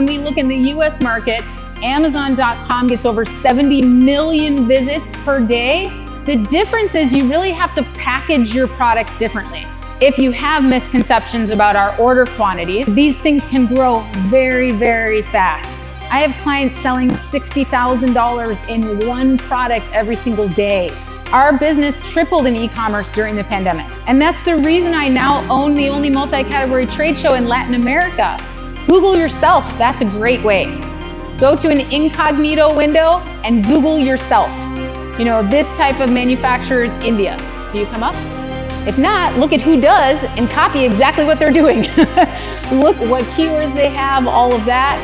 when we look in the US market, Amazon.com gets over 70 million visits per day. The difference is you really have to package your products differently. If you have misconceptions about our order quantities, these things can grow very, very fast. I have clients selling $60,000 in one product every single day. Our business tripled in e-commerce during the pandemic. And that's the reason I now own the only multi-category trade show in Latin America. Google yourself, that's a great way. Go to an incognito window and Google yourself. You know, this type of manufacturer is India. Do you come up? If not, look at who does and copy exactly what they're doing. Look what keywords they have, all of that,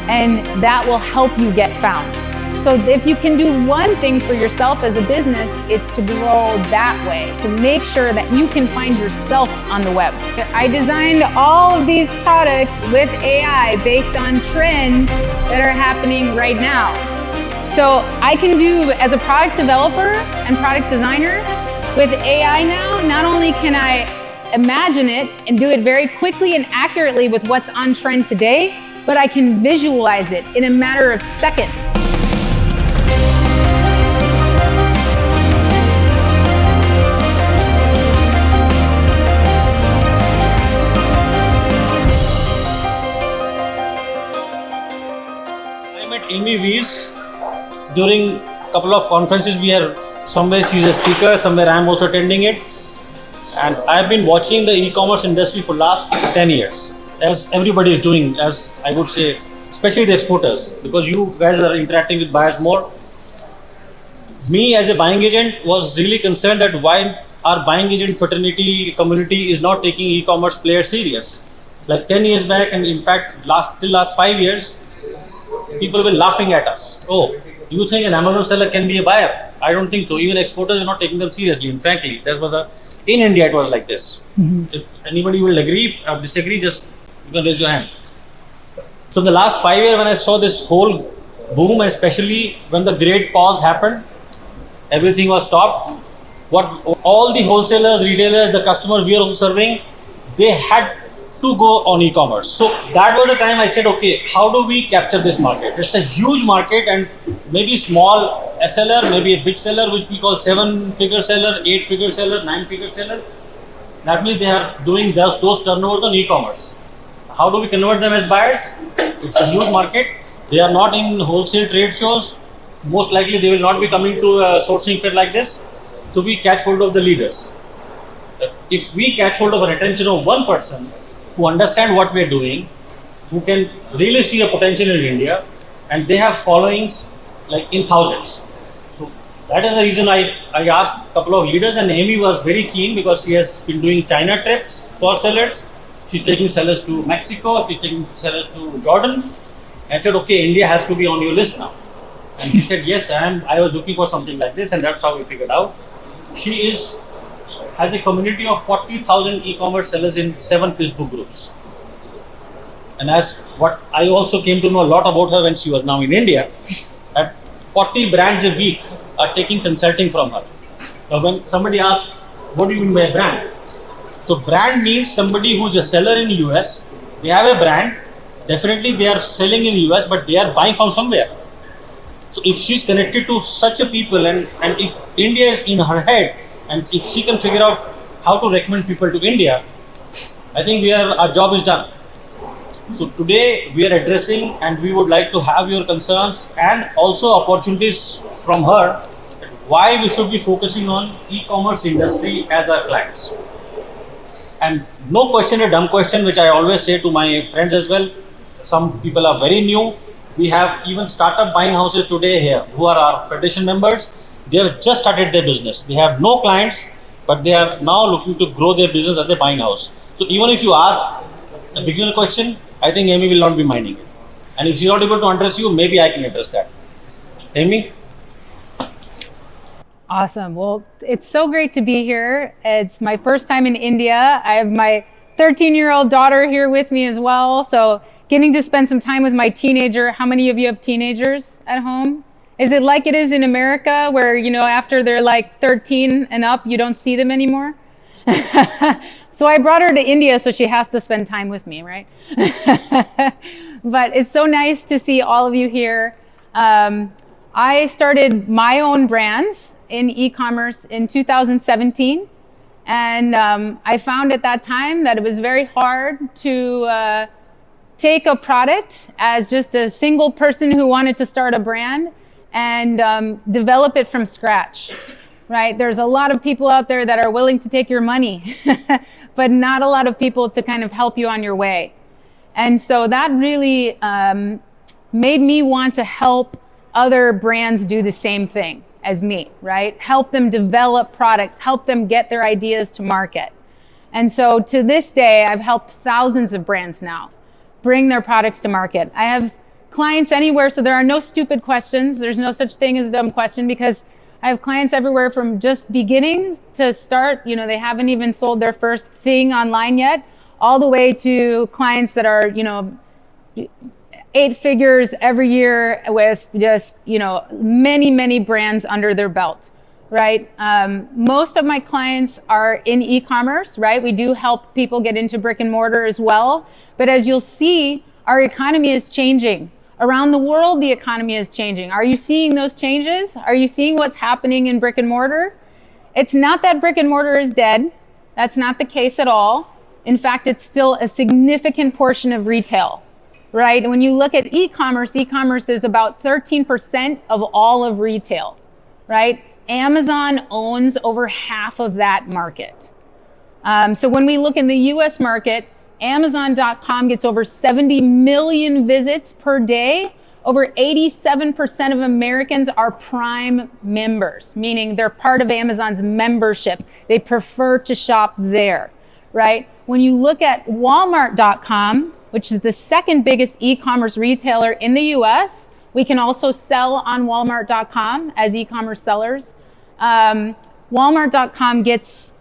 and that will help you get found. So if you can do one thing for yourself as a business, it's to grow that way, to make sure that you can find yourself on the web. I designed all of these products with AI based on trends that are happening right now. So I can do, as a product developer and product designer, with AI now, not only can I imagine it and do it very quickly and accurately with what's on trend today, but I can visualize it in a matter of seconds. I met Amy Weiss during a couple of conferences. We are somewhere she's a speaker, somewhere I'm also attending it. And I've been watching the e-commerce industry for last 10 years. As everybody is doing, as I would say, especially the exporters, because you guys are interacting with buyers more. Me as a buying agent was really concerned that why our buying agent fraternity community is not taking e-commerce players serious. Like 10 years back, and in fact, till last 5 years, people were laughing at us. Oh, do you think an Amazon seller can be a buyer? I don't think so. Even exporters are not taking them seriously. And frankly, that was in India it was like this. If anybody will agree or disagree, just you can raise your hand. So the last 5 years when I saw this whole boom, and especially when the great pause happened, everything was stopped. What all the wholesalers, retailers, the customers we are also serving, they had to go on e-commerce. So that was the time I said, okay, how do we capture this market? It's a huge market, and maybe small seller, maybe a big seller, which we call 7-figure seller, 8-figure seller, 9-figure seller. That means they are doing those turnovers on e-commerce. How do we convert them as buyers? It's a huge market. They are not in wholesale trade shows. Most likely they will not be coming to a sourcing fair like this. So we catch hold of the leaders. If we catch hold of an attention of one person who understand what we are doing, who can really see a potential in India, and they have followings like in thousands. So that is the reason I asked a couple of leaders, and Amy was very keen because she has been doing China trips for sellers. She's taking sellers to Mexico, she's taking sellers to Jordan. I said, okay, India has to be on your list now. And she said, yes, I was looking for something like this, and that's how we figured out. She has a community of 40,000 e-commerce sellers in 7 Facebook groups. And as what I also came to know a lot about her when she was now in India, that 40 brands a week are taking consulting from her. Now when somebody asks, what do you mean by a brand? So brand means somebody who's a seller in US, they have a brand, definitely they are selling in US, but they are buying from somewhere. So if she's connected to such a people, and if India is in her head, and if she can figure out how to recommend people to India, I think our job is done. So today we are addressing, and we would like to have your concerns and also opportunities from her, why we should be focusing on e-commerce industry as our clients. And no question a dumb question, which I always say to my friends as well. Some people are very new. We have even startup buying houses today here who are our federation members. They have just started their business. They have no clients, but they are now looking to grow their business as a buying house. So even if you ask a beginner question, I think Amy will not be minding it. And if she's not able to address you, maybe I can address that. Amy? Awesome. Well, it's so great to be here. It's my first time in India. I have my 13-year-old daughter here with me as well. So getting to spend some time with my teenager. How many of you have teenagers at home? Is it like it is in America where, you know, after they're like 13 and up, you don't see them anymore? So I brought her to India, so she has to spend time with me, right? But it's so nice to see all of you here. I started my own brands in e-commerce in 2017. And I found at that time that it was very hard to take a product as just a single person who wanted to start a brand and develop it from scratch, right? There's a lot of people out there that are willing to take your money, but not a lot of people to kind of help you on your way. And so that really made me want to help other brands do the same thing as me, right? Help them develop products, help them get their ideas to market. And so to this day, I've helped thousands of brands now bring their products to market. I have clients anywhere, so there are no stupid questions. There's no such thing as a dumb question, because I have clients everywhere from just beginning to start, you know, they haven't even sold their first thing online yet, all the way to clients that are, you know, 8 figures every year with just, you know, many, many brands under their belt, right? Most of my clients are in e-commerce, right? We do help people get into brick and mortar as well. But as you'll see, our economy is changing. Around the world, the economy is changing. Are you seeing those changes? Are you seeing what's happening in brick and mortar? It's not that brick and mortar is dead. That's not the case at all. In fact, it's still a significant portion of retail, right? When you look at e-commerce, e-commerce is about 13% of all of retail, right? Amazon owns over half of that market. So when we look in the US market, Amazon.com gets over 70 million visits per day. Over 87% of Americans are Prime members, meaning they're part of Amazon's membership. They prefer to shop there, right? When you look at Walmart.com, which is the second biggest e-commerce retailer in the US, we can also sell on Walmart.com as e-commerce sellers. Walmart.com gets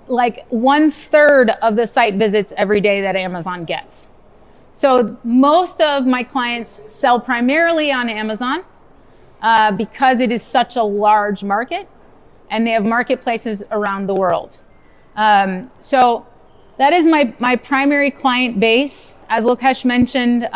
like 1/3 of the site visits every day that Amazon gets. So most of my clients sell primarily on Amazon because it is such a large market and they have marketplaces around the world. So that is my primary client base. As Lokesh mentioned,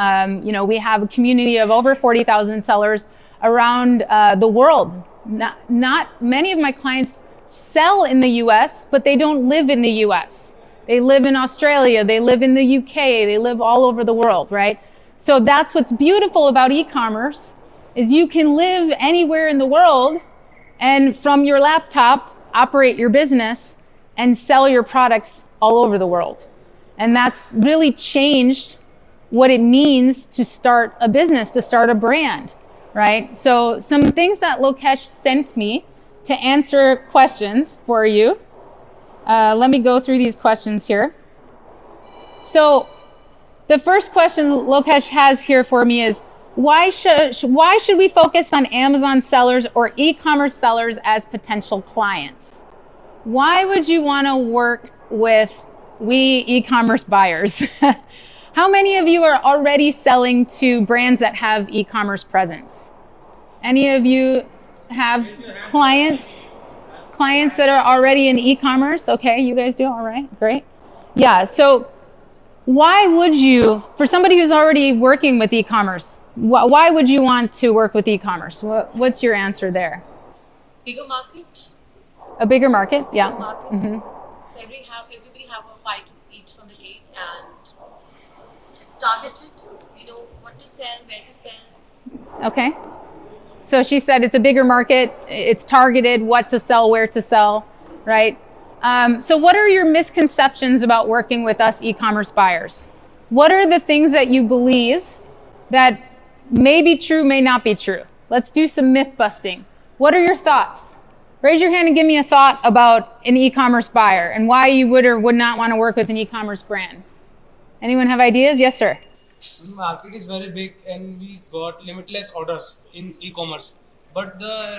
you know, we have a community of over 40,000 sellers around the world. Not many of my clients sell in the US, but they don't live in the US. They live in Australia, they live in the UK, they live all over the world, right? So that's what's beautiful about e-commerce, is you can live anywhere in the world and from your laptop operate your business and sell your products all over the world. And that's really changed what it means to start a business, to start a brand, right? So some things that Lokesh sent me to answer questions for you. Let me go through these questions here. So the first question Lokesh has here for me is, why should we focus on Amazon sellers or e-commerce sellers as potential clients? Why would you want to work with we e-commerce buyers? How many of you are already selling to brands that have e-commerce presence? Any of you have clients that are already in e-commerce? Okay, you guys do, all right, great. Yeah, so why would you, for somebody who's already working with e-commerce, why would you want to work with e-commerce? What's your answer there? Bigger market. A bigger market, yeah. Bigger market. Mm-hmm. So everybody have a bite to eat from the cake, and it's targeted. You know what to sell, where to sell. Okay. So she said it's a bigger market, it's targeted, what to sell, where to sell, right? So what are your misconceptions about working with us e-commerce buyers? What are the things that you believe that may be true, may not be true? Let's do some myth busting. What are your thoughts? Raise your hand and give me a thought about an e-commerce buyer and why you would or would not want to work with an e-commerce brand. Anyone have ideas? Yes, sir. The market is very big and we got limitless orders in e-commerce. But the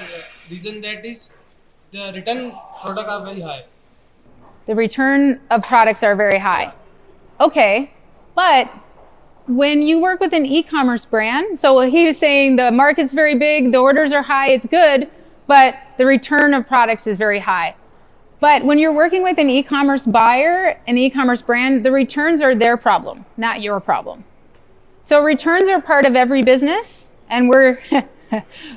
reason that is the return product are very high. The return of products are very high. Okay, but when you work with an e-commerce brand, so he was saying the market's very big, the orders are high, it's good, but the return of products is very high. But when you're working with an e-commerce buyer, an e-commerce brand, the returns are their problem, not your problem. So returns are part of every business, and we're,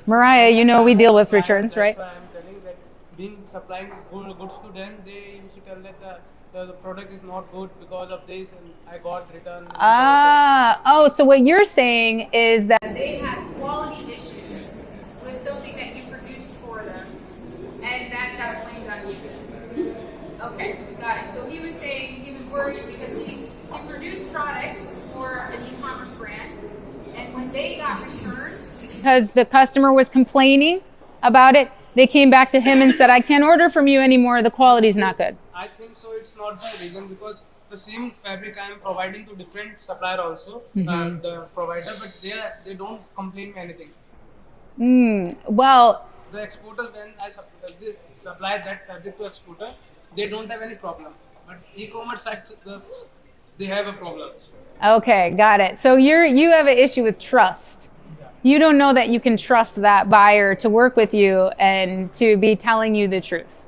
Mariah, you know we deal with returns, right? That's why I'm telling that being supplying goods to them, they used to tell that the product is not good because of this, and I got returned. Oh, so what you're saying is that They had quality issues with something that you produced for them, and that got blamed on you. Okay, got it. So he was saying he was worried because he produced products for an e-commerce brand, and when they got returns, because the customer was complaining about it, they came back to him and said, I can't order from you anymore, the quality's not good. I think so. It's not the reason, because the same fabric I am providing to different supplier also, the provider, but they don't complain me anything. Well, The exporters, when they supply that fabric to exporter, they don't have any problem. But e-commerce sites, they have a problem. okay, got it. So you have an issue with trust. You don't know that you can trust that buyer to work with you and to be telling you the truth.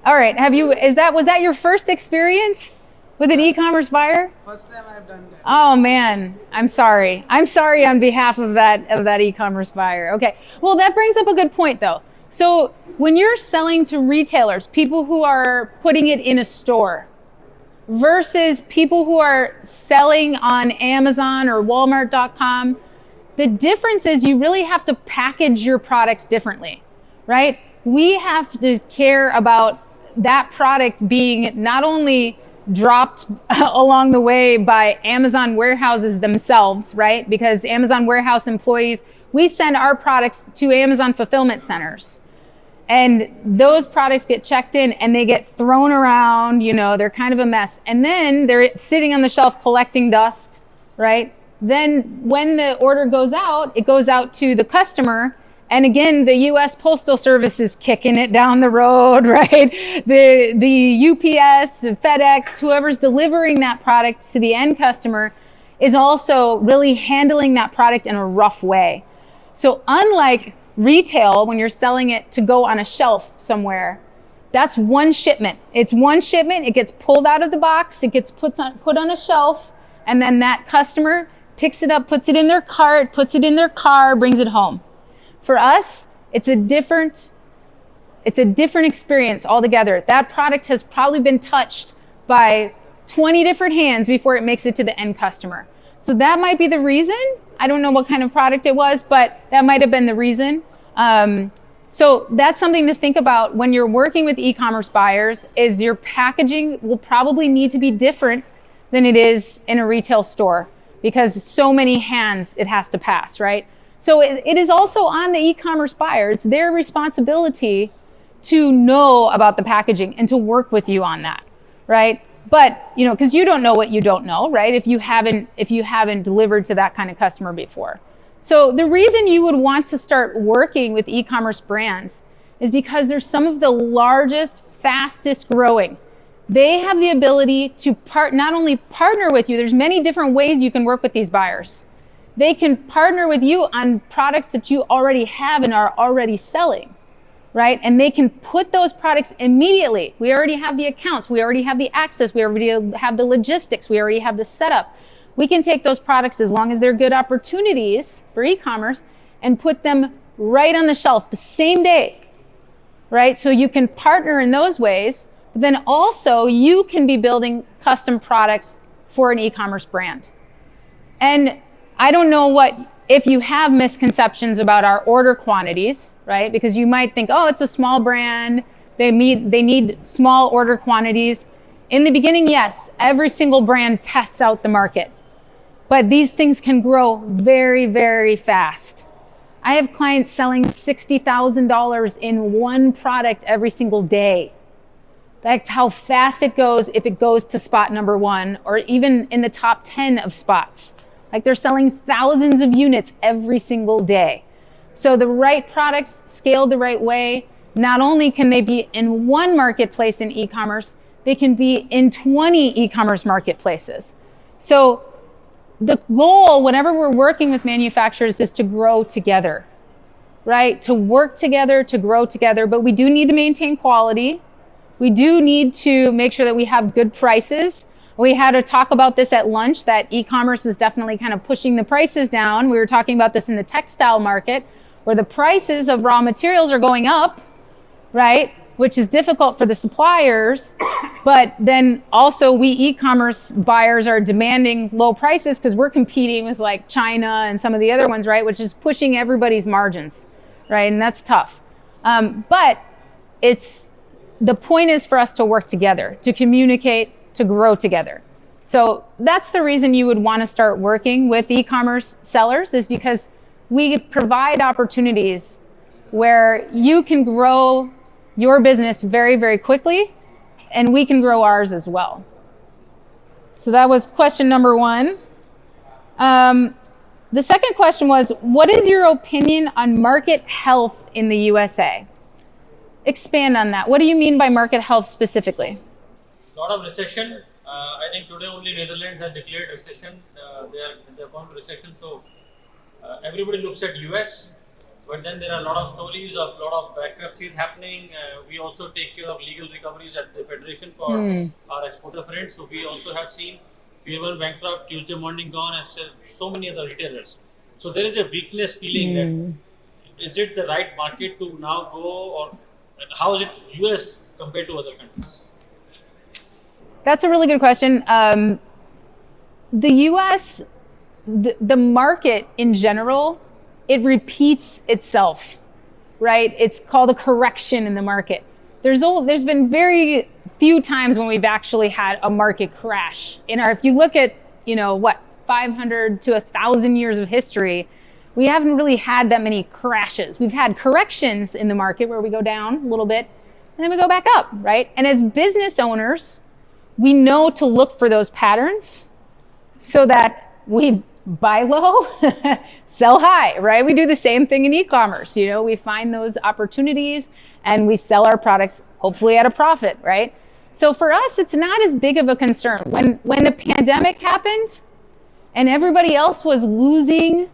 All right, was that your first experience with an e-commerce buyer? First time I have done that. Oh man, I'm sorry. I'm sorry on behalf of that e-commerce buyer. Okay. Well, that brings up a good point though. So when you're selling to retailers, people who are putting it in a store versus people who are selling on Amazon or Walmart.com, the difference is you really have to package your products differently, right? We have to care about that product being not only dropped along the way by Amazon warehouses themselves, right? Because Amazon warehouse employees, we send our products to Amazon fulfillment centers. And those products get checked in and they get thrown around, they're kind of a mess. And then they're sitting on the shelf collecting dust, right? Then when the order goes out, it goes out to the customer. And again, the U.S. Postal Service is kicking it down the road, right? The UPS, FedEx, whoever's delivering that product to the end customer is also really handling that product in a rough way. So unlike retail, when you're selling it to go on a shelf somewhere, that's one shipment. It's one shipment. It gets pulled out of the box. It gets put on a shelf. And then that customer picks it up, puts it in their cart, puts it in their car, brings it home. For us, it's a different experience altogether. That product has probably been touched by 20 different hands before it makes it to the end customer. So that might be the reason. I don't know what kind of product it was, but that might have been the reason. So that's something to think about when you're working with e-commerce buyers, is your packaging will probably need to be different than it is in a retail store, because so many hands it has to pass, right? So it is also on the e-commerce buyer. It's their responsibility to know about the packaging and to work with you on that, right? But, because you don't know what you don't know, right? If you haven't delivered to that kind of customer before. So the reason you would want to start working with e-commerce brands is because they're some of the largest, fastest growing. They have the ability to not only partner with you, there's many different ways you can work with these buyers. They can partner with you on products that you already have and are already selling, right? And they can put those products immediately. We already have the accounts. We already have the access. We already have the logistics. We already have the setup. We can take those products, as long as they're good opportunities for e-commerce, and put them right on the shelf the same day, right? So you can partner in those ways, but then also you can be building custom products for an e-commerce brand. And I don't know if you have misconceptions about our order quantities, right? Because you might think, oh, it's a small brand. They need small order quantities. In the beginning, yes, every single brand tests out the market. But these things can grow very, very fast. I have clients selling $60,000 in one product every single day. That's how fast it goes if it goes to spot number 1, or even in the top 10 of spots. Like, they're selling thousands of units every single day. So the right products scaled the right way, not only can they be in one marketplace in e-commerce, they can be in 20 e-commerce marketplaces. So the goal, whenever we're working with manufacturers, is to grow together, right? To work together, to grow together, but we do need to maintain quality. We do need to make sure that we have good prices. We had a talk about this at lunch, that e-commerce is definitely kind of pushing the prices down. We were talking about this in the textile market, where the prices of raw materials are going up, right? Which is difficult for the suppliers. But then also we e-commerce buyers are demanding low prices because we're competing with like China and some of the other ones, right? Which is pushing everybody's margins, right? And that's tough. But the point is for us to work together, to communicate, to grow together. So that's the reason you would want to start working with e-commerce sellers, is because we provide opportunities where you can grow your business very, very quickly, and we can grow ours as well. So that was question number one. The second question was, what is your opinion on market health in the USA? Expand on that. What do you mean by market health specifically? Lot of recession. I think today only Netherlands has declared recession. They're gone to recession. So everybody looks at US, but then there are a lot of stories of a lot of bankruptcies happening. We also take care of legal recoveries at the Federation for our exporter friends. So we also have seen Pier 1 bankrupt, Tuesday Morning gone, and so many other retailers. So there is a weakness feeling that is it the right market to now go, or how is it US compared to other countries? That's a really good question. The US, the market in general, it repeats itself, right? It's called a correction in the market. There's been very few times when we've actually had a market crash. If you look at, 500 to 1,000 years of history, we haven't really had that many crashes. We've had corrections in the market where we go down a little bit and then we go back up, right? And as business owners, we know to look for those patterns so that we buy low, sell high, right? We do the same thing in e-commerce. We find those opportunities and we sell our products, hopefully at a profit, right? So for us, it's not as big of a concern. When the pandemic happened and everybody else was losing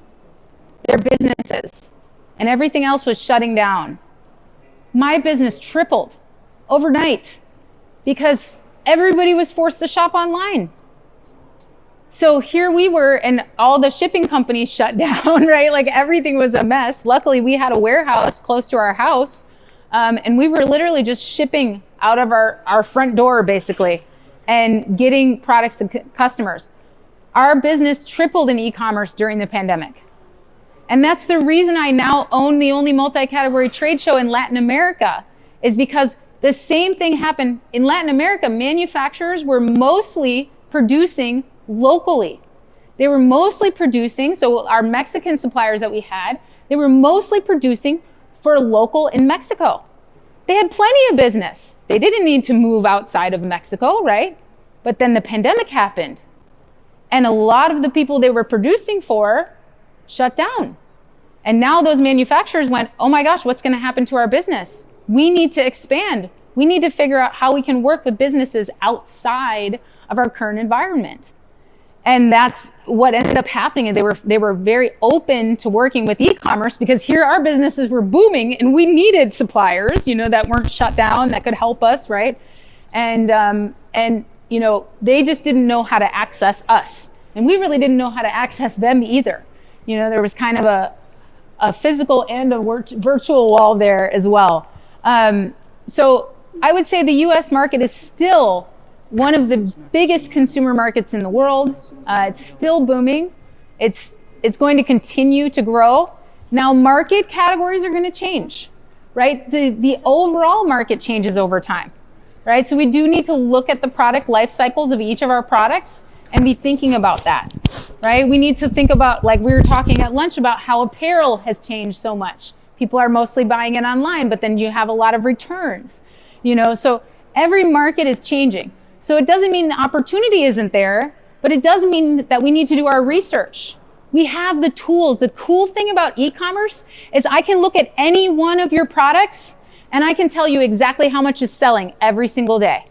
their businesses and everything else was shutting down, my business tripled overnight because everybody was forced to shop online. So here we were, and all the shipping companies shut down, right? Like everything was a mess. Luckily, we had a warehouse close to our house, and we were literally just shipping out of our front door, basically, and getting products to customers. Our business tripled in e-commerce during the pandemic. And that's the reason I now own the only multi-category trade show in Latin America, is because the same thing happened in Latin America. Manufacturers were mostly producing locally. They were mostly producing, so our Mexican suppliers that we had, they were mostly producing for local in Mexico. They had plenty of business. They didn't need to move outside of Mexico, right? But then the pandemic happened, and a lot of the people they were producing for shut down. And now those manufacturers went, oh my gosh, what's going to happen to our business? We need to expand. We need to figure out how we can work with businesses outside of our current environment. And that's what ended up happening. And they were very open to working with e-commerce because here our businesses were booming and we needed suppliers, that weren't shut down, that could help us, right? And they just didn't know how to access us. And we really didn't know how to access them either. There was kind of a physical and a virtual wall there as well. So I would say the US market is still one of the biggest consumer markets in the world. It's still booming. It's going to continue to grow. Now, market categories are going to change, right? The overall market changes over time, right? So we do need to look at the product life cycles of each of our products and be thinking about that, right? We need to think about, like we were talking at lunch about how apparel has changed so much. People are mostly buying it online, but then you have a lot of returns, so every market is changing. So it doesn't mean the opportunity isn't there, but it does mean that we need to do our research. We have the tools. The cool thing about e-commerce is I can look at any one of your products and I can tell you exactly how much is selling every single day.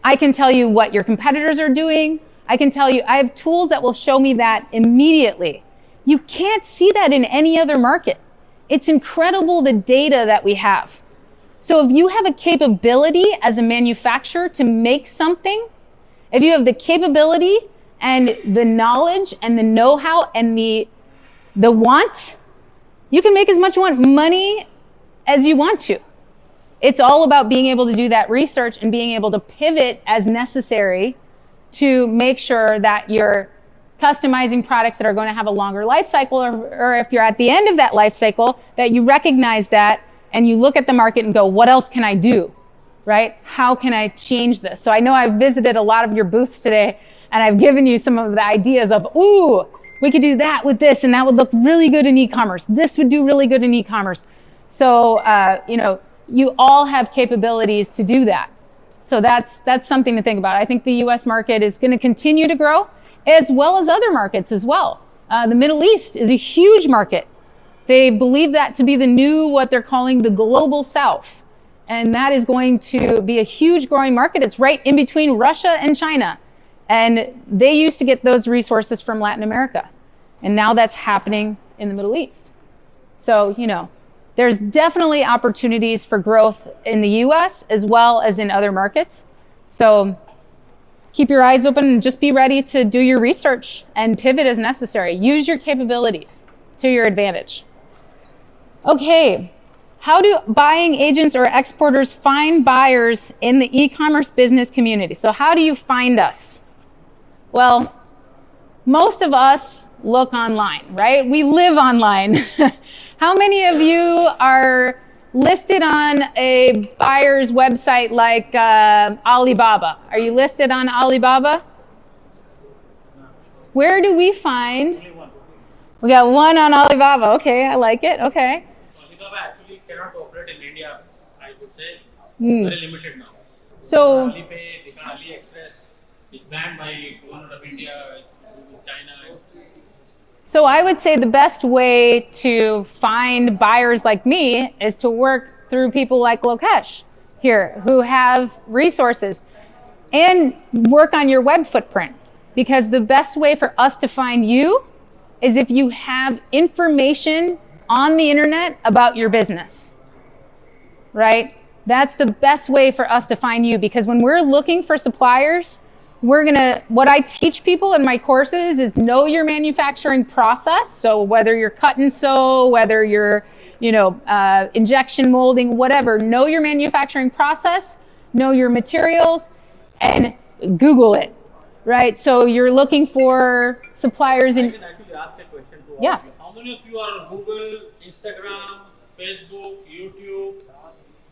I can tell you what your competitors are doing. I have tools that will show me that immediately. You can't see that in any other market. It's incredible the data that we have. So if you have a capability as a manufacturer to make something If you have the capability and the knowledge and the know-how and the want, you can make as much money as you want to. It's all about being able to do that research and being able to pivot as necessary to make sure that you're customizing products that are going to have a longer life cycle, or if you're at the end of that life cycle, that you recognize that and you look at the market and go, what else can I do, right? How can I change this? So I know I've visited a lot of your booths today, and I've given you some of the ideas of, ooh, we could do that with this, and that would look really good in e-commerce. This would do really good in e-commerce. So, you all have capabilities to do that. So that's something to think about. I think the US market is going to continue to grow, as well as other markets as well. The Middle East is a huge market. They believe that to be the new, what they're calling the global South. And that is going to be a huge growing market. It's right in between Russia and China. And they used to get those resources from Latin America. And now that's happening in the Middle East. So, there's definitely opportunities for growth in the US as well as in other markets. So keep your eyes open and just be ready to do your research and pivot as necessary. Use your capabilities to your advantage. Okay, how do buying agents or exporters find buyers in the e-commerce business community? So how do you find us? Well, most of us look online, right? We live online. How many of you are listed on a buyer's website like Alibaba? Are you listed on Alibaba? Where do we find? We got one on Alibaba. Okay, I like it. Okay. Alibaba actually cannot operate in India, I would say. Very limited now. So Alipay, AliExpress is banned by government of India, China. So I would say the best way to find buyers like me is to work through people like Lokesh here who have resources, and work on your web footprint, because the best way for us to find you is if you have information on the internet about your business, right? That's the best way for us to find you, because when we're looking for suppliers, what I teach people in my courses is know your manufacturing process. So whether you're cut and sew, whether you're, injection molding, whatever, know your manufacturing process, know your materials, and Google it, right? So you're looking for suppliers in. I can actually ask a question to all Yeah. of you. How many of you are on Google, Instagram, Facebook, YouTube,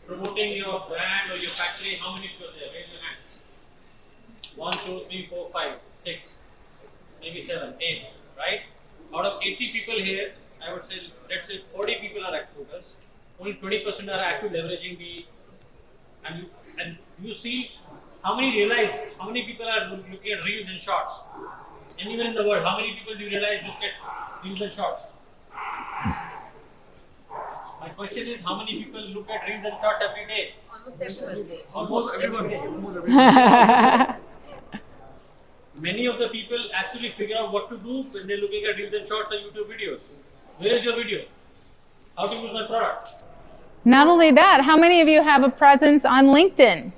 promoting your brand or your factory? How many of you are there? Raise your hands. 1, 2, 3, 4, 5, 6, maybe 7, 8, right? Out of 80 people here, I would say, let's say 40 people are exporters. Only 20% are actually leveraging and you see how many people are looking at reels and shorts. Anywhere in the world, how many people do you realize look at reels and shorts? My question is, how many people look at reels and shorts every day? Almost everyone. Many of the people actually figure out what to do when they're looking at reels and shorts or YouTube videos. Where is your video? How to use my product? Not only that, how many of you have a presence on LinkedIn?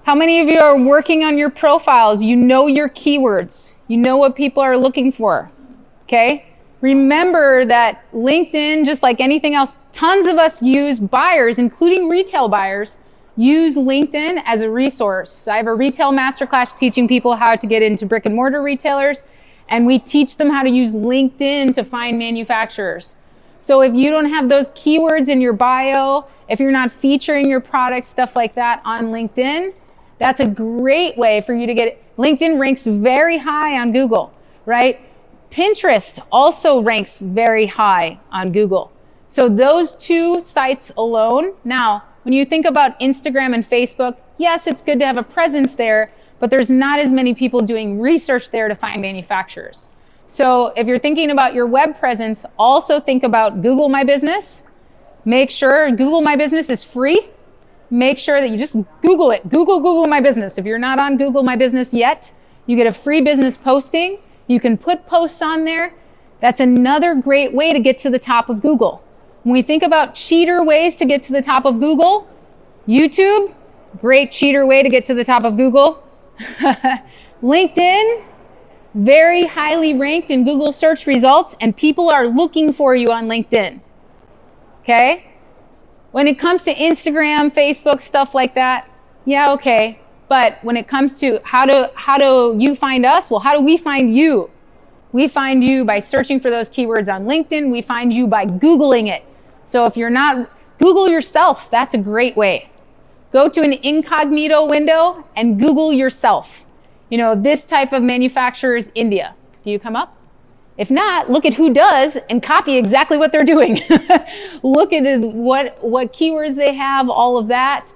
How many of you are working on your profiles? You know your keywords. You know what people are looking for. Okay? Remember that LinkedIn, just like anything else, tons of us use buyers, including retail buyers, use LinkedIn as a resource. I have a retail masterclass teaching people how to get into brick and mortar retailers, and we teach them how to use LinkedIn to find manufacturers. So if you don't have those keywords in your bio, if you're not featuring your products, stuff like that on LinkedIn, that's a great way for you to get it. LinkedIn ranks very high on Google, right? Pinterest also ranks very high on Google. So those two sites alone. Now, when you think about Instagram and Facebook, yes, it's good to have a presence there, but there's not as many people doing research there to find manufacturers. So if you're thinking about your web presence, also think about Google My Business. Make sure Google My Business is free. Make sure that you just Google it. Google My Business. If you're not on Google My Business yet, you get a free business posting. You can put posts on there. That's another great way to get to the top of Google. When we think about cheater ways to get to the top of Google, YouTube, great cheater way to get to the top of Google. LinkedIn, very highly ranked in Google search results, and people are looking for you on LinkedIn. Okay? When it comes to Instagram, Facebook, stuff like that, yeah, okay. But when it comes to how do you find us? Well, how do we find you? We find you by searching for those keywords on LinkedIn. We find you by Googling it. So if you're not, Google yourself. That's a great way. Go to an incognito window and Google yourself. You know, this type of manufacturer is India. Do you come up? If not, look at who does and copy exactly what they're doing. Look at what keywords they have, all of that,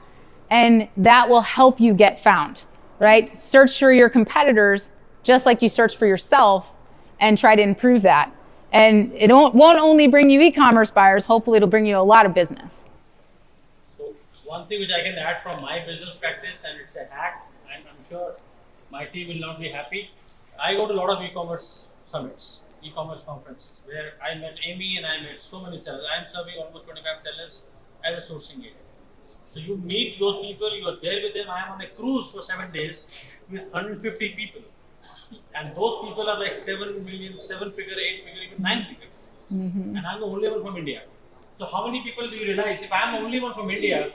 and that will help you get found, right? Search for your competitors just like you search for yourself and try to improve that. And it won't only bring you e-commerce buyers, hopefully it'll bring you a lot of business. So one thing which I can add from my business practice, and it's a hack, and I'm sure my team will not be happy. I go to a lot of e-commerce summits, e-commerce conferences, where I met Amy and I met so many sellers. I'm serving almost 25 sellers as a sourcing agent. So you meet those people, you are there with them. I am on a cruise for 7 days with 150 people. And those people are like 7 million, 7-figure, 8-figure, even 9-figure. And I'm the only one from India. So how many people do you realize, if I'm the only one from India,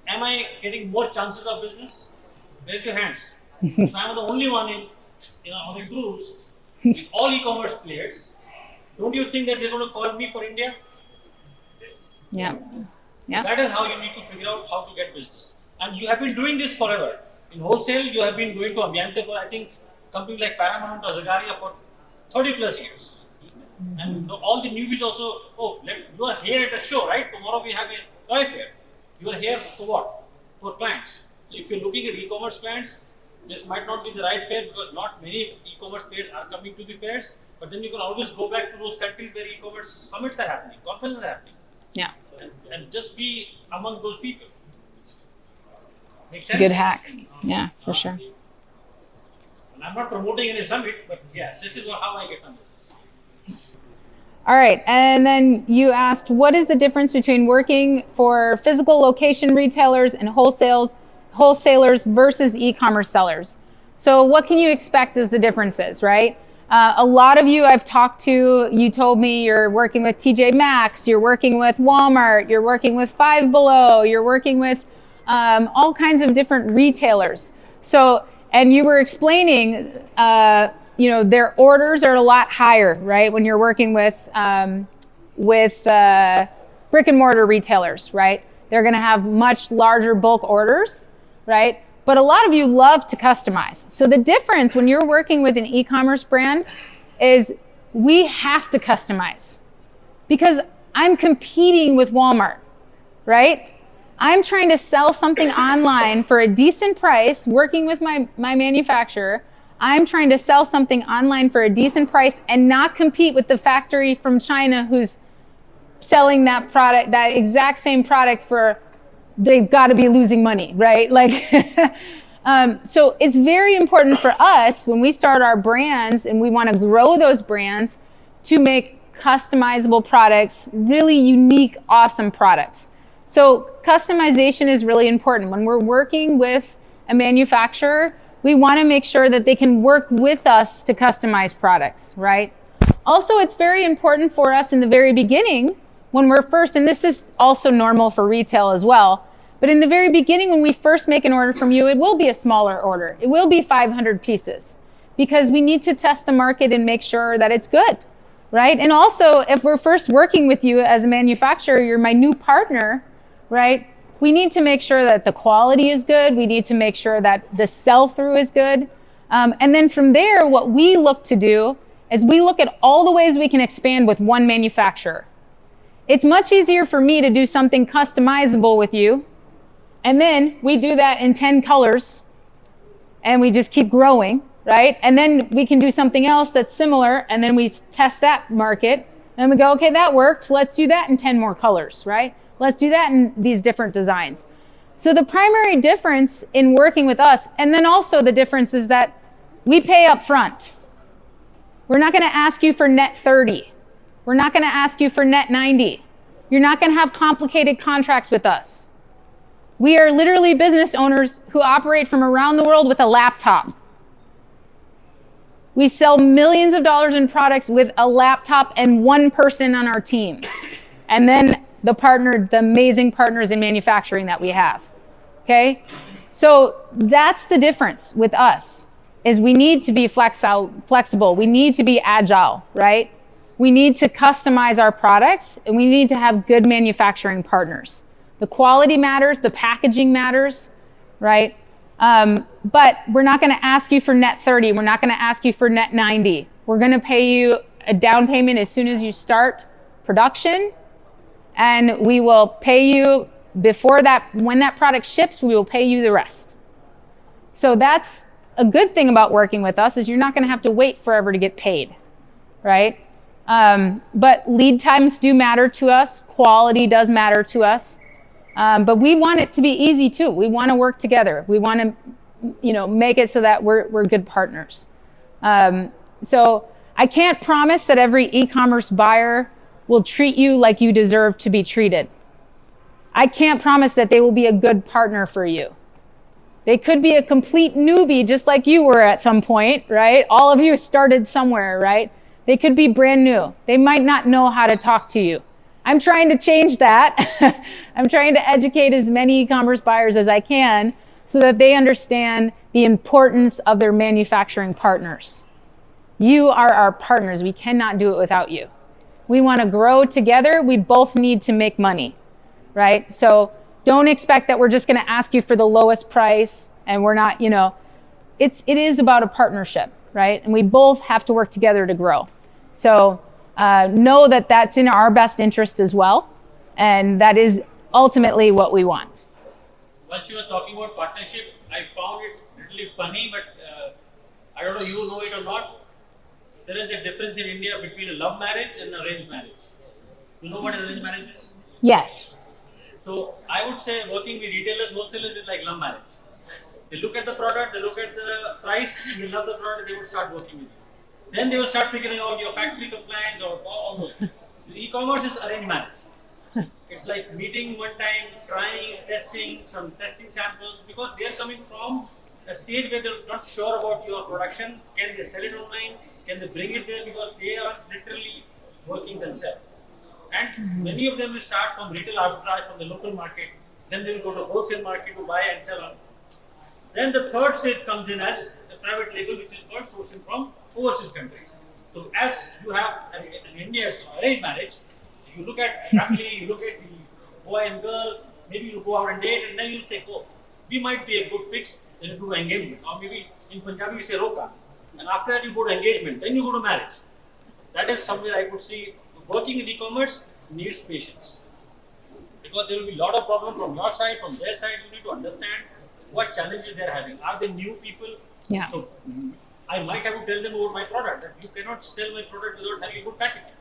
am I getting more chances of business? Raise your hands. If I'm the only one on a cruise, all e-commerce players, don't you think that they're going to call me for India? Yeah. Yeah. That is how you need to figure out how to get business. And you have been doing this forever. In wholesale, you have been going to Abhyante for, I think, companies like Paramount or Zagaria for 30 plus years. And all the newbies also, you are here at a show, right? Tomorrow we have a toy fair. You are here for what? For clients. So if you're looking at e-commerce clients, this might not be the right fair because not many e-commerce players are coming to the fairs. But then you can always go back to those countries where e-commerce summits are happening, conferences are happening. Yeah. And just be among those people. Make It's sense? a good hack. Yeah, for sure. And I'm not promoting any summit, but yeah, this is how I get on business. All right, and then you asked, what is the difference between working for physical location retailers and wholesalers versus e-commerce sellers? So what can you expect as the differences, right? A lot of you I've talked to, you told me you're working with TJ Maxx, you're working with Walmart, you're working with Five Below, you're working with all kinds of different retailers. So, and you were explaining, their orders are a lot higher, right? When you're working with brick and mortar retailers, right? They're going to have much larger bulk orders, right? But a lot of you love to customize. So the difference when you're working with an e-commerce brand is we have to customize because I'm competing with Walmart, right? I'm trying to sell something online for a decent price, working with my manufacturer. I'm trying to sell something online for a decent price and not compete with the factory from China who's selling that product, that exact same product for, they've got to be losing money, right? So it's very important for us when we start our brands and we want to grow those brands to make customizable products, really unique, awesome products. So customization is really important. When we're working with a manufacturer, we want to make sure that they can work with us to customize products, right? Also, it's very important for us in the very beginning when we're first, and this is also normal for retail as well, but in the very beginning when we first make an order from you, it will be a smaller order. It will be 500 pieces because we need to test the market and make sure that it's good, right? And also, if we're first working with you as a manufacturer, you're my new partner, right? We need to make sure that the quality is good. We need to make sure that the sell-through is good. And then from there, what we look to do is we look at all the ways we can expand with one manufacturer. It's much easier for me to do something customizable with you. And then we do that in 10 colors and we just keep growing, right? And then we can do something else that's similar and then we test that market and we go, okay, that works. Let's do that in 10 more colors, right? Let's do that in these different designs. So the primary difference in working with us, and then also the difference is that we pay up front. We're not going to ask you for net 30. We're not going to ask you for net 90. You're not going to have complicated contracts with us. We are literally business owners who operate from around the world with a laptop. We sell millions of dollars in products with a laptop and one person on our team. And then the amazing partners in manufacturing that we have. Okay? So that's the difference with us, is we need to be flexible. We need to be agile, right? We need to customize our products, and we need to have good manufacturing partners. The quality matters, the packaging matters, right? But we're not going to ask you for net 30. We're not going to ask you for net 90. We're going to pay you a down payment as soon as you start production, and we will pay you before that. When that product ships, we will pay you the rest. So that's a good thing about working with us, is you're not going to have to wait forever to get paid, right? But lead times do matter to us. Quality does matter to us. But we want it to be easy too. We want to work together. We want to, make it so that we're good partners. So I can't promise that every e-commerce buyer will treat you like you deserve to be treated. I can't promise that they will be a good partner for you. They could be a complete newbie, just like you were at some point, right? All of you started somewhere, right? They could be brand new. They might not know how to talk to you. I'm trying to change that. I'm trying to educate as many e-commerce buyers as I can so that they understand the importance of their manufacturing partners. You are our partners. We cannot do it without you. We want to grow together. We both need to make money, right? So don't expect that we're just going to ask you for the lowest price, and we're not, it is about a partnership, right? And we both have to work together to grow. So know that that's in our best interest as well, and that is ultimately what we want. Once you were talking about partnership, I found it really funny, but I don't know you know it or not. There is a difference in India between a love marriage and arranged marriage. You know what arranged marriage is? Yes. So I would say working with retailers, wholesalers is like love marriage. They look at the product, they look at the price, they love the product, they would start working with you. Then they will start figuring out your factory compliance or all those. E-commerce is arranged marriage. It's like meeting one time, trying, testing, some testing samples, because they are coming from a stage where they're not sure about your production. Can they sell it online? Can they bring it there? Because they are literally working themselves. And many of them will start from retail arbitrage from the local market. Then they will go to wholesale market to buy and sell on. Then the third stage comes in as the private label, which is called sourcing from overseas countries. So as you have in India's arranged marriage, you look at family, you look at the boy and girl, maybe you go out and date, and then you say, oh, we might be a good fit, then you do engagement. Or maybe in Punjabi you say roka. And after that you go to engagement, then you go to marriage. That is somewhere I could see working with e-commerce needs patience. Because there will be a lot of problems from your side, from their side. You need to understand what challenges they are having. Are they new people? Yeah. So I might have to tell them about my product, that you cannot sell my product without having good packaging.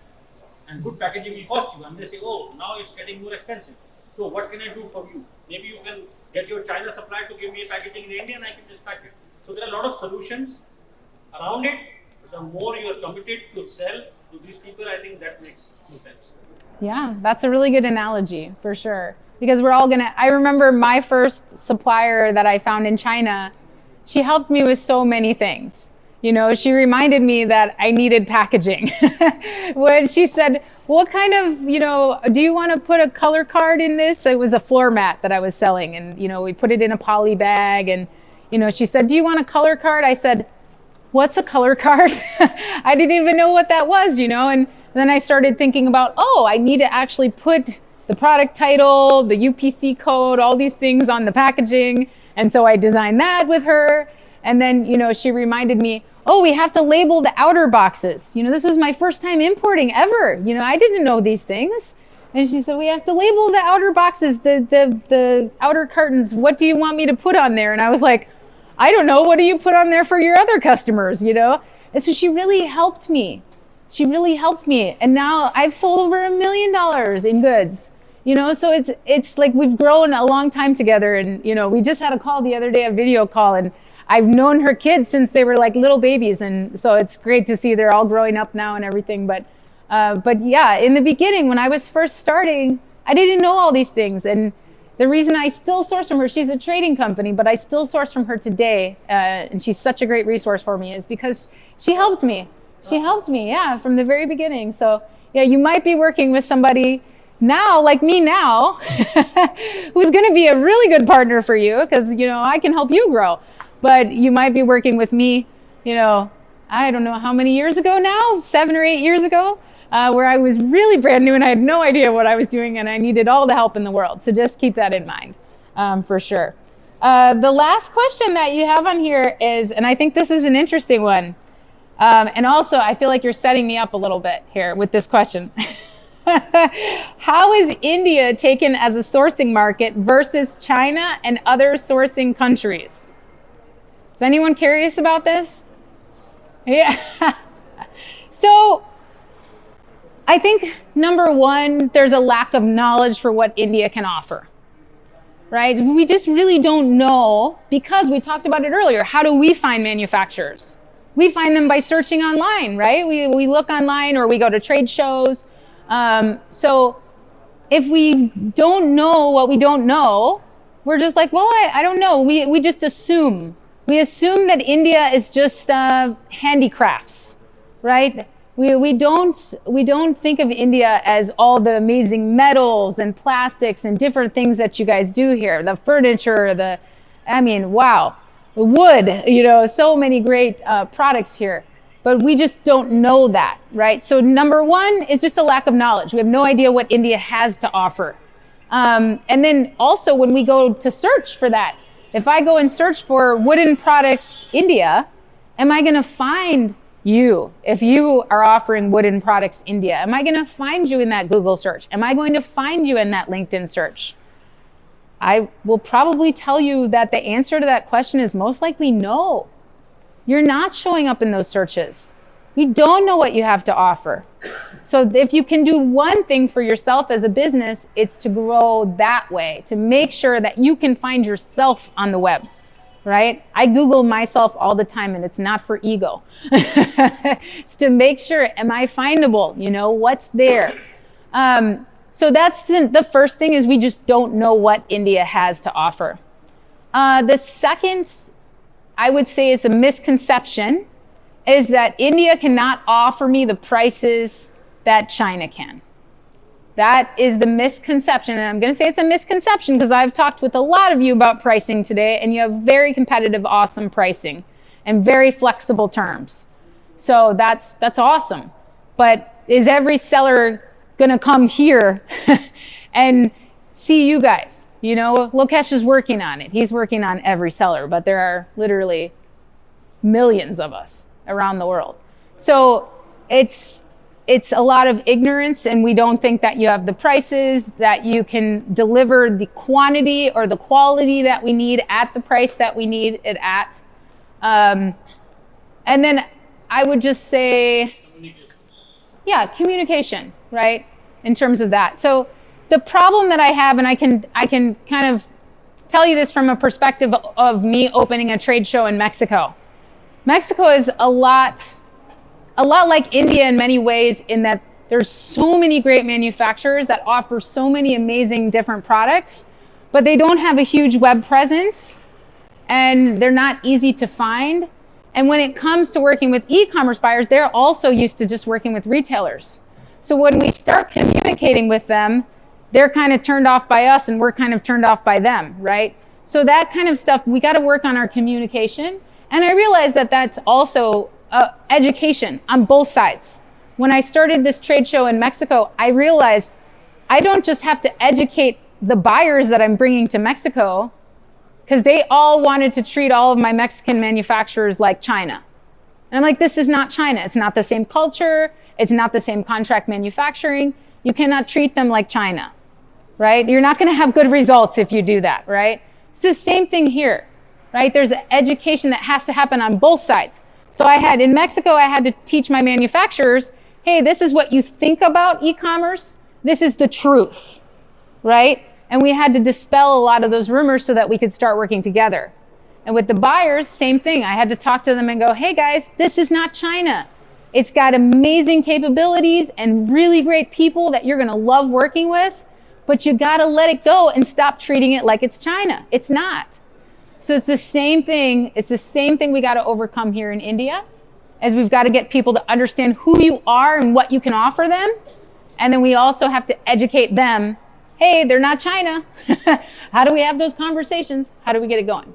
And good packaging will cost you. And they say, oh, now it's getting more expensive. So what can I do for you? Maybe you can get your China supplier to give me a packaging in India and I can just pack it. So there are a lot of solutions around it. But the more you are committed to sell to these people, I think that makes more sense. Yeah, that's a really good analogy for sure. Because I remember my first supplier that I found in China, she helped me with so many things. She reminded me that I needed packaging. When she said, what kind of, do you want to put a color card in this? It was a floor mat that I was selling, and, we put it in a poly bag, and, she said, do you want a color card? I said, what's a color card? I didn't even know what that was, and then I started thinking about, I need to actually put the product title, the UPC code, all these things on the packaging. And so I designed that with her. And then, she reminded me, we have to label the outer boxes. This was my first time importing ever. I didn't know these things. And she said, we have to label the outer boxes, the outer cartons. What do you want me to put on there? And I was like, I don't know. What do you put on there for your other customers, And so she really helped me. And now I've sold over $1 million in goods. So it's like we've grown a long time together, and we just had a call the other day, a video call, and I've known her kids since they were like little babies, and so it's great to see they're all growing up now and everything. But yeah, in the beginning when I was first starting, I didn't know all these things, and The reason I still source from her, she's a trading company, but I still source from her today, and she's such a great resource for me, is because she helped me. She helped me, yeah, from the very beginning. So yeah, you might be working with somebody now, like me now, who's going to be a really good partner for you, because, you know, I can help you grow. But you might be working with me, you know, I don't know how many years ago now, 7 or 8 years ago, where I was really brand new and I had no idea what I was doing and I needed all the help in the world. So just keep that in mind, for sure. The last question that you have on here is, and I think this is an interesting one, and also I feel like you're setting me up a little bit here with this question. How is India taken as a sourcing market versus China and other sourcing countries? Is anyone curious about this? Yeah. So I think number one, there's a lack of knowledge for what India can offer, right? We just really don't know, because we talked about it earlier. How do we find manufacturers? We find them by searching online, right? We look online or we go to trade shows. So if we don't know what we don't know, we're just like, well, I don't know. We just assume. We assume that India is just handicrafts, right? We don't think of India as all the amazing metals and plastics and different things that you guys do here. The furniture, wow, the wood, you know, so many great products here. But we just don't know that, right? So number one is just a lack of knowledge. We have no idea what India has to offer. And then also when we go to search for that, if I go and search for wooden products India, am I going to find you? If you are offering wooden products India, am I going to find you in that Google search? Am I going to find you in that LinkedIn search? I will probably tell you that the answer to that question is most likely no. You're not showing up in those searches. We don't know what you have to offer. So if you can do one thing for yourself as a business, it's to grow that way, to make sure that you can find yourself on the web, right? I Google myself all the time, and it's not for ego. It's to make sure, am I findable? You know, what's there? So that's the first thing, is we just don't know what India has to offer. The second, I would say it's a misconception, is that India cannot offer me the prices that China can. That is the misconception. And I'm going to say it's a misconception because I've talked with a lot of you about pricing today, and you have very competitive, awesome pricing and very flexible terms. So that's awesome. But is every seller going to come here and see you guys? You know, Lokesh is working on it. He's working on every seller, but there are literally millions of us around the world. So it's a lot of ignorance, and we don't think that you have the prices, that you can deliver the quantity or the quality that we need at the price that we need it at. And then I would just say, communication, right? In terms of that. So the problem that I have, and I can kind of tell you this from a perspective of me opening a trade show in Mexico. Mexico is a lot like India in many ways, in that there's so many great manufacturers that offer so many amazing different products, but they don't have a huge web presence, and they're not easy to find. And when it comes to working with e-commerce buyers, they're also used to just working with retailers. So when we start communicating with them, they're kind of turned off by us and we're kind of turned off by them, right? So that kind of stuff, we got to work on our communication. And I realized that that's also education on both sides. When I started this trade show in Mexico, I realized I don't just have to educate the buyers that I'm bringing to Mexico, because they all wanted to treat all of my Mexican manufacturers like China. And I'm like, this is not China. It's not the same culture. It's not the same contract manufacturing. You cannot treat them like China, right? You're not going to have good results if you do that, right? It's the same thing here, right? There's education that has to happen on both sides. So in Mexico, I had to teach my manufacturers, hey, this is what you think about e-commerce. This is the truth, right? And we had to dispel a lot of those rumors so that we could start working together. And with the buyers, same thing. I had to talk to them and go, hey guys, this is not China. It's got amazing capabilities and really great people that you're going to love working with. but you got to let it go and stop treating it like it's China. It's not. So it's the same thing. It's the same thing we got to overcome here in India, as we've got to get people to understand who you are and what you can offer them. And then we also have to educate them. Hey, they're not China. How do we have those conversations? How do we get it going?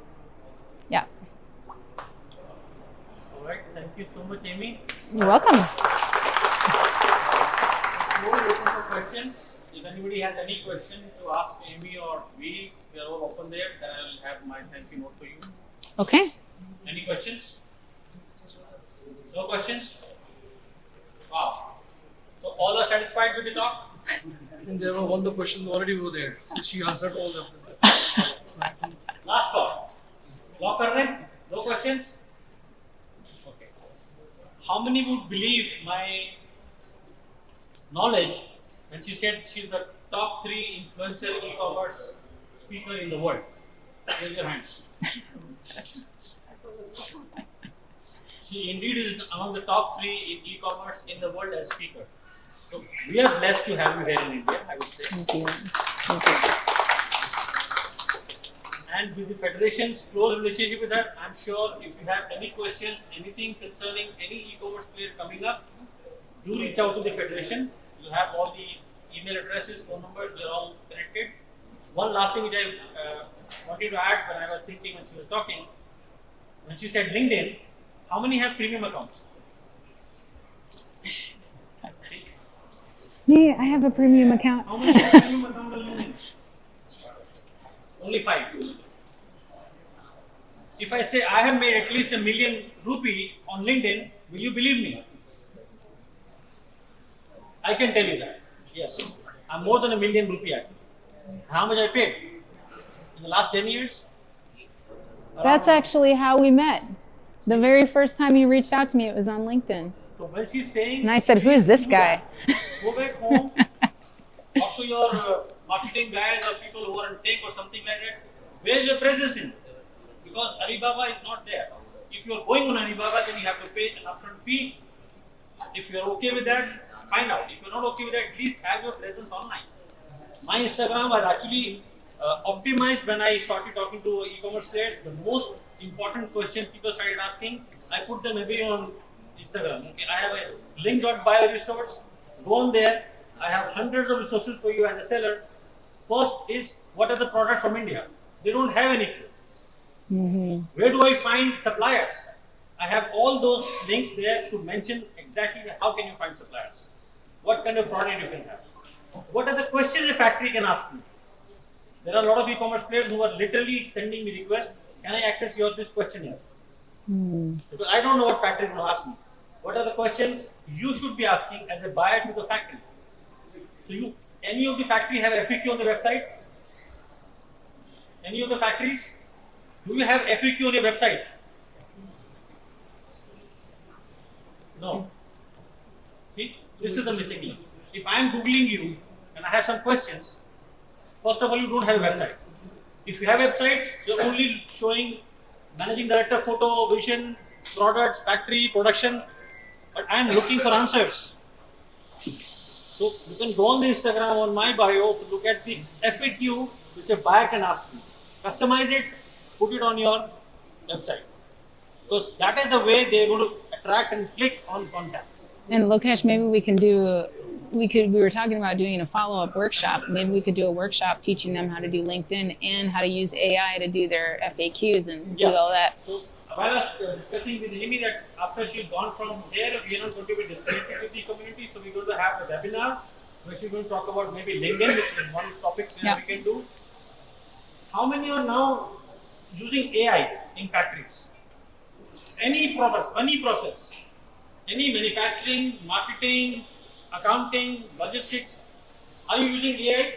Yeah. All right. Thank you so much, Amy. You're welcome. Floor is open for questions. If anybody has any question to ask Amy or we are all open there. Then I will have my thank you note for you. Okay. Any questions? No questions? Wow. So all are satisfied with the talk? And there were all the questions already were there. So she answered all of them. Last call. Lock कर दें? No questions? Okay. How many would believe my knowledge when she said she's the top 3 influencer e-commerce speaker in the world? Raise your hands. She indeed is among the top 3 in e-commerce in the world as speaker. So we are blessed to have you here in India, I would say. Thank you. Thank you. And with the Federation's close relationship with her, I'm sure if you have any questions, anything concerning any e-commerce player coming up, do reach out to the Federation. You have all the email addresses, phone numbers, they're all connected. One last thing which I wanted to add when I was thinking when she was talking, when she said LinkedIn, how many have premium accounts? Yeah, I have a premium account. How many have premium account on LinkedIn? Only 5. If I say I have made at least ₹1 million on LinkedIn, will you believe me? I can tell you that. Yes, I'm more than ₹1 million actually. How much I paid in the last 10 years? That's actually how we met. The very first time you reached out to me, it was on LinkedIn. So when she's saying, And I said, who is this guy? Go back home, talk to your marketing guys or people who are in tech or something like that. Where is your presence in? Because Alibaba is not there. If you are going on Alibaba, then you have to pay an upfront fee. If you are okay with that, find out. If you are not okay with that, at least have your presence online. My Instagram was actually optimized when I started talking to e-commerce players. The most important question people started asking, I put them every on Instagram. Okay, I have a link.bio resource. Go on there. I have hundreds of resources for you as a seller. First is, what are the products from India? They don't have any. Where do I find suppliers? I have all those links there to mention exactly how can you find suppliers. What kind of product you can have. What are the questions a factory can ask me? There are a lot of e-commerce players who are literally sending me requests, can I access this question here? Because I don't know what factory will ask me. What are the questions you should be asking as a buyer to the factory? So any of the factory have FAQ on the website? Any of the factories? Do you have FAQ on your website? No. See, this is the missing link. If I am Googling you and I have some questions, first of all, you don't have a website. If you have a website, you're only showing managing director, photo, vision, products, factory, production. But I am looking for answers. So you can go on the Instagram on my bio to look at the FAQ which a buyer can ask me. Customize it, put it on your website. Because that is the way they're going to attract and click on contact. And Lokesh, maybe we can we were talking about doing a follow-up workshop. Maybe we could do a workshop teaching them how to do LinkedIn and how to use AI to do their FAQs and do all that. So I was discussing with Amy that after she's gone from there, we are not going to be disconnected with the community. So we're going to have a webinar where she's going to talk about maybe LinkedIn, which is one topic we can do. How many are now using AI in factories? Any process, any manufacturing, marketing, accounting, logistics, are you using AI?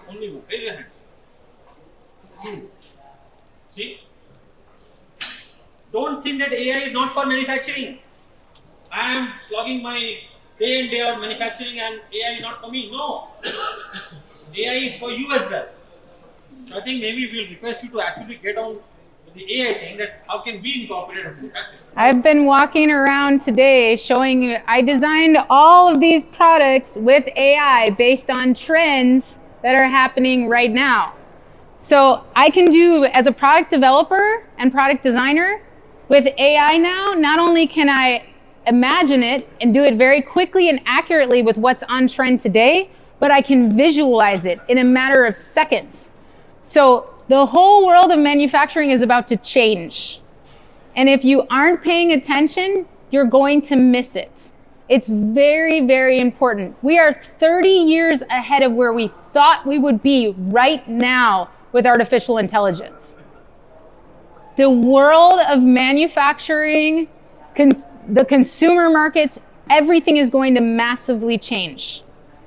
Only one. Raise your hand. See? Don't think that AI is not for manufacturing. I am slogging my day in day out manufacturing and AI is not for me. No. AI is for you as well. So I think maybe we'll request you to actually get on with the AI thing, that how can we incorporate it in practice? I've been walking around today showing you, I designed all of these products with AI based on trends that are happening right now. So I can do, as a product developer and product designer, with AI now, not only can I imagine it and do it very quickly and accurately with what's on trend today, but I can visualize it in a matter of seconds. So the whole world of manufacturing is about to change. And if you aren't paying attention, you're going to miss it. It's very, very important. We are 30 years ahead of where we thought we would be right now with artificial intelligence. The world of manufacturing, the consumer markets, everything is going to massively change.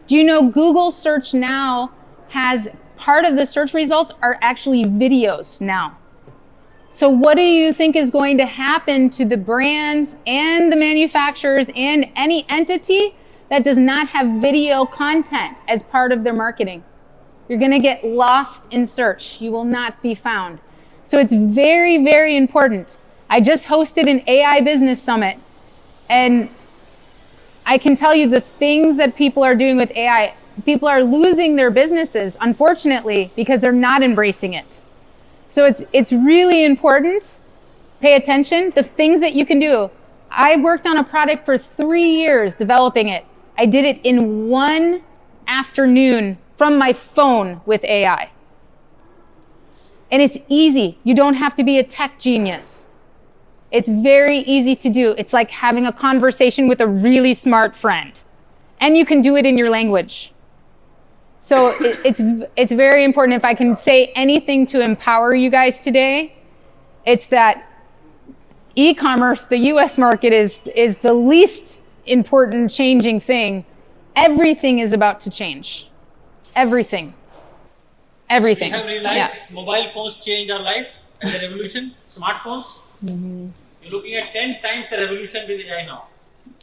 Do you know Google search now has part of the search results are actually videos now? So what do you think is going to happen to the brands and the manufacturers and any entity that does not have video content as part of their marketing? You're going to get lost in search. You will not be found. So it's very, very important. I just hosted an AI business summit, and I can tell you the things that people are doing with AI. People are losing their businesses, unfortunately, because they're not embracing it. So it's really important. Pay attention. The things that you can do. I worked on a product for 3 years developing it. I did it in 1 afternoon from my phone with AI. And it's easy. You don't have to be a tech genius. It's very easy to do. It's like having a conversation with a really smart friend. And you can do it in your language. So it's very important. If I can say anything to empower you guys today, it's that e-commerce, the US market is the least important changing thing. Everything is about to change. Everything. Everything. We have realized mobile phones changed our life and the revolution. Smartphones. Mm-hmm. You're looking at 10 times the revolution with AI now.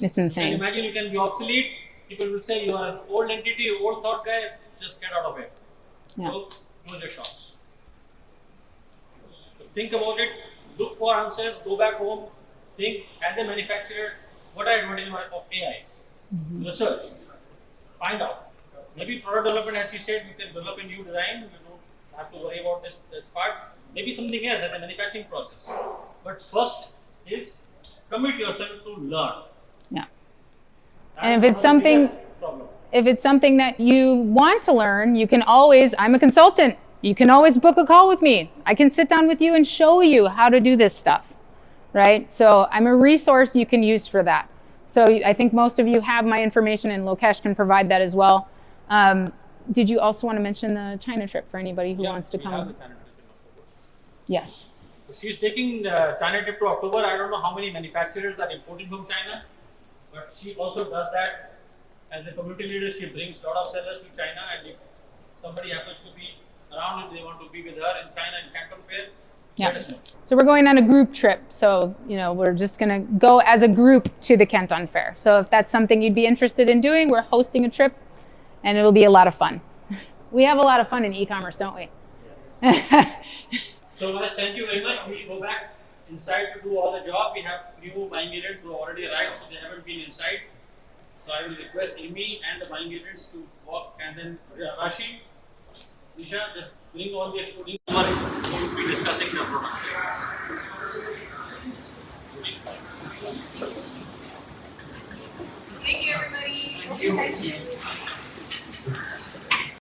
It's And insane. imagine you can be obsolete. People will say you are an old entity, old thought guy. Just get out of it. Yeah. So close your shops. So think about it. Look for answers. Go back home. Think as a manufacturer, what are advantages of AI? Research. Find out. Maybe product development, as you said, you can develop a new design. You don't have to worry about this part. Maybe something else as a manufacturing process. But first is commit yourself to learn. Yeah. That And is if it's one of the something, biggest problem. if it's something that you want to learn, you can always, I'm a consultant. You can always book a call with me. I can sit down with you and show you how to do this stuff, right? So I'm a resource you can use for that. So I think most of you have my information, and Lokesh can provide that as well. Did you also want to mention the China trip for anybody who wants to we have come? the China trip in October. Yes. So she's taking the China trip to October. I don't know how many manufacturers are importing from China, but she also does that as a community leader. She brings a lot of sellers to China, and if somebody happens to be around, if they want to be with her in China in Canton Fair, let us know. So we're going on a group trip. So, we're just going to go as a group to the Canton Fair. So if that's something you'd be interested in doing, we're hosting a trip, and it'll be a lot of fun. We have a lot of fun in e-commerce, don't we? Yes. So Mahesh, thank you very much. We'll go back inside to do all the job. We have new buying agents who have already arrived, so they haven't been inside. So I will request Amy and the buying agents to walk, and then Rashi, Nisha, just bring all the exploding. We will be discussing the product. Thank you, everybody. Thank you.